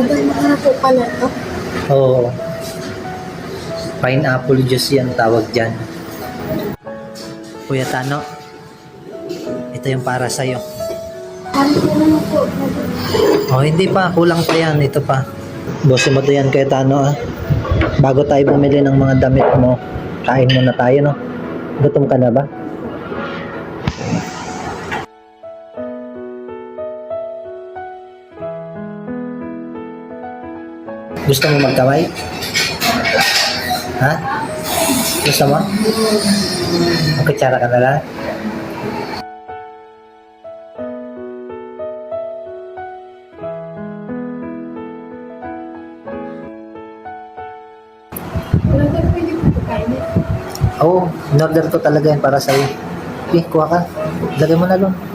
Maganda na po pala ito. Oo. Pineapple juice yan tawag dyan. Kuya Tano, ito yung para sa'yo. Ano po naman po? Oh, hindi pa. Kulang pa yan. Ito pa. Bosin mo to yan, Kuya Tano, ah. Bago tayo bumili ng mga damit mo, kain muna tayo, no? Gutom ka na ba? Gusto mo magkaway? Ha? Gusto mo? Magkutsara ka na lang? Wala tayo pwede po kainin. Oo, in-order to talaga yan para sa'yo. Okay, kuha ka. Lagay mo na doon.